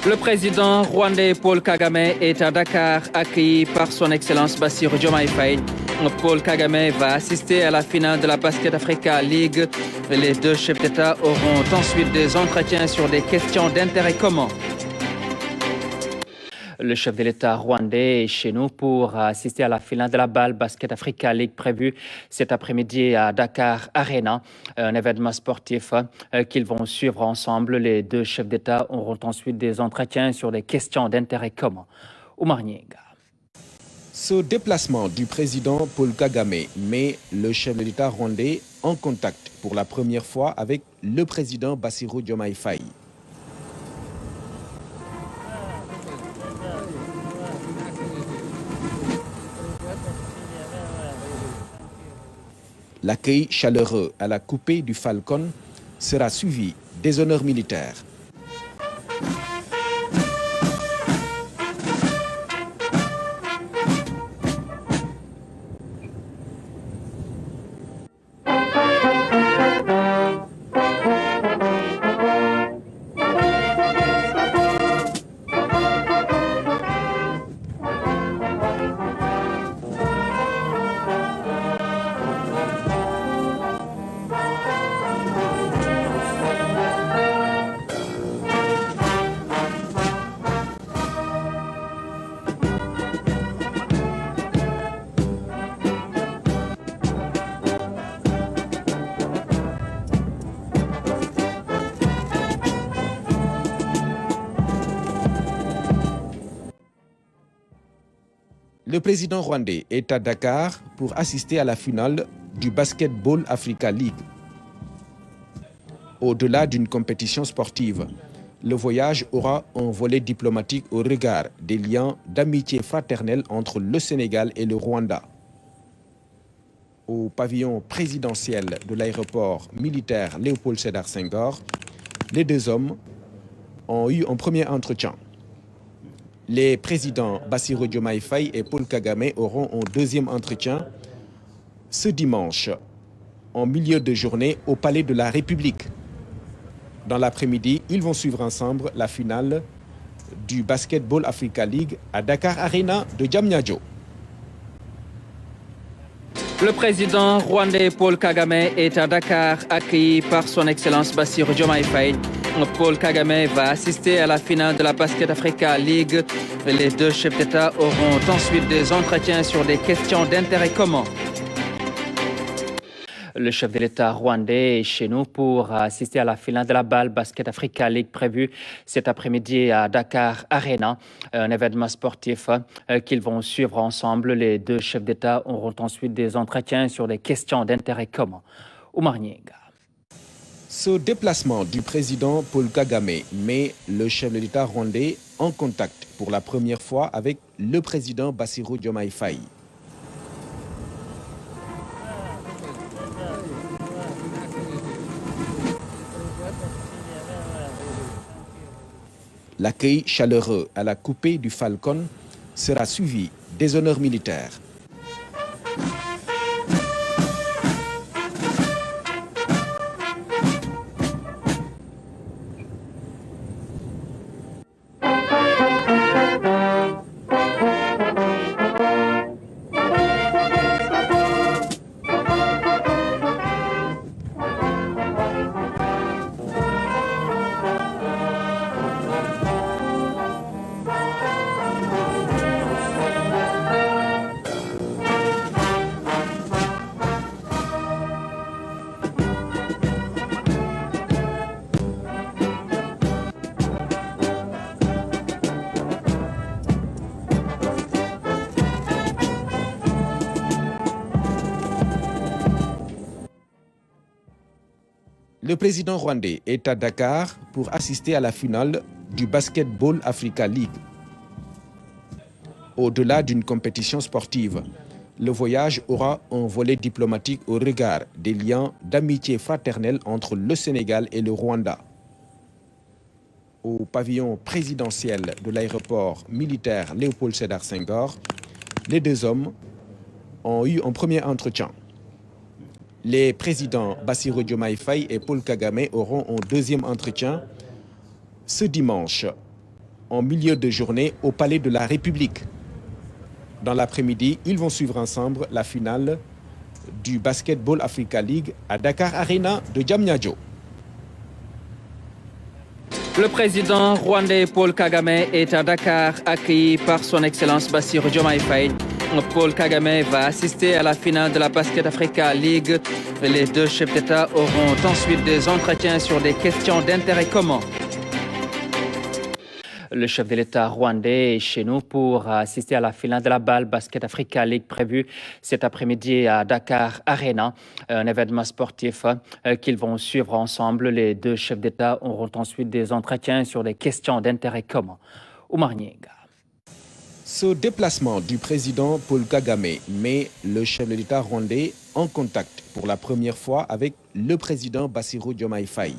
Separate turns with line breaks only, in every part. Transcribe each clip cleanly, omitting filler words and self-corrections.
Le président rwandais Paul Kagame est à Dakar, accueilli par son Excellence Bassirou Diomaye Faye. Paul Kagame va assister à la finale de la Basket Africa League. Les deux chefs d'État auront ensuite des entretiens sur des questions d'intérêt commun. Le chef de l'État rwandais est chez nous pour assister à la finale de la BAL Basket Africa League prévue cet après-midi à Dakar Arena, un événement sportif qu'ils vont suivre ensemble. Les deux chefs d'État auront ensuite des entretiens sur des questions d'intérêt commun. Oumar Nienga.
Ce déplacement du président Paul Kagame met le chef de l'État rwandais en contact pour la première fois avec le président Bassirou Diomaye Faye. L'accueil chaleureux à la coupée du Falcon sera suivi des honneurs militaires. Le président rwandais est à Dakar pour assister à la finale du Basketball Africa League. Au-delà d'une compétition sportive, le voyage aura un volet diplomatique au regard des liens d'amitié fraternelle entre le Sénégal et le Rwanda. Au pavillon présidentiel de l'aéroport militaire Léopold Sédar Senghor, les deux hommes ont eu un premier entretien. Les présidents Bassirou Diomaye Faye et Paul Kagame auront un deuxième entretien ce dimanche, en milieu de journée, au Palais de la République. Dans l'après-midi, ils vont suivre ensemble la finale du Basketball Africa League à Dakar Arena de Diamniadio.
Le président rwandais Paul Kagame est à Dakar, accueilli par son Excellence Bassirou Diomaye Faye. Paul Kagame va assister à la finale de la Basket Africa League. Les deux chefs d'État auront ensuite des entretiens sur des questions d'intérêt commun. Le chef de l'État rwandais est chez nous pour assister à la finale de la BAL Basket Africa League prévue cet après-midi à Dakar Arena, un événement sportif qu'ils vont suivre ensemble. Les deux chefs d'État auront ensuite des entretiens sur des questions d'intérêt commun. Oumar Nienga.
Ce déplacement du président Paul Kagame met le chef de l'État rwandais en contact pour la première fois avec le président Bassirou Diomaye Faye. L'accueil chaleureux à la coupée du Falcon sera suivi des honneurs militaires. Le président rwandais est à Dakar pour assister à la finale du Basketball Africa League. Au-delà d'une compétition sportive, le voyage aura un volet diplomatique au regard des liens d'amitié fraternelle entre le Sénégal et le Rwanda. Au pavillon présidentiel de l'aéroport militaire Léopold Sédar Senghor, les deux hommes ont eu un premier entretien. Les présidents Bassirou Diomaye Faye et Paul Kagame auront un deuxième entretien ce dimanche, en milieu de journée au Palais de la République. Dans l'après-midi, ils vont suivre ensemble la finale du Basketball Africa League à Dakar Arena de Diamniadio.
Le président rwandais Paul Kagame est à Dakar, accueilli par son Excellence Bassirou Diomaye Faye. Paul Kagame va assister à la finale de la Basket Africa League. Les deux chefs d'État auront ensuite des entretiens sur des questions d'intérêt commun. Le chef de l'État rwandais est chez nous pour assister à la finale de la BAL Basket Africa League prévue cet après-midi à Dakar Arena, un événement sportif qu'ils vont suivre ensemble. Les deux chefs d'État auront ensuite des entretiens sur des questions d'intérêt commun. Oumar Nienga.
Ce déplacement du président Paul Kagame met le chef de l'État rwandais en contact pour la première fois avec le président Bassirou Diomaye Faye.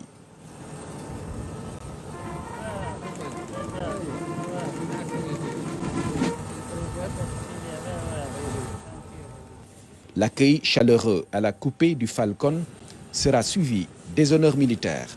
L'accueil chaleureux à la coupée du Falcon sera suivi des honneurs militaires.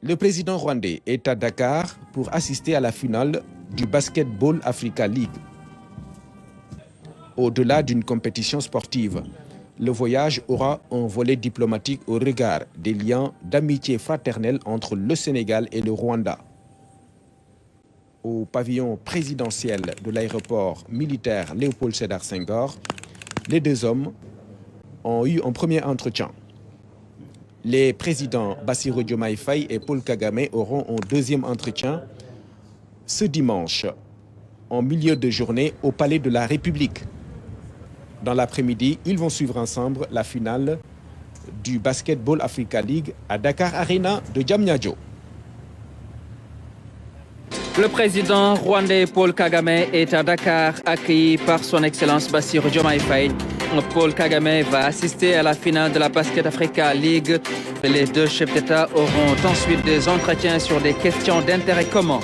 Le président rwandais est à Dakar pour assister à la finale du Basketball Africa League. Au-delà d'une compétition sportive, le voyage aura un volet diplomatique au regard des liens d'amitié fraternelle entre le Sénégal et le Rwanda. Au pavillon présidentiel de l'aéroport militaire Léopold Sédar Senghor, les deux hommes ont eu un premier entretien. Les présidents Bassirou Diomaye Faye et Paul Kagame auront un deuxième entretien ce dimanche, en milieu de journée, au Palais de la République. Dans l'après-midi, ils vont suivre ensemble la finale du Basketball Africa League à Dakar Arena de Diamniadio.
Le président rwandais Paul Kagame est à Dakar, accueilli par son Excellence Bassirou Diomaye Faye. Paul Kagame va assister à la finale de la Basket Africa League. Les deux chefs d'État auront ensuite des entretiens sur des questions d'intérêt commun.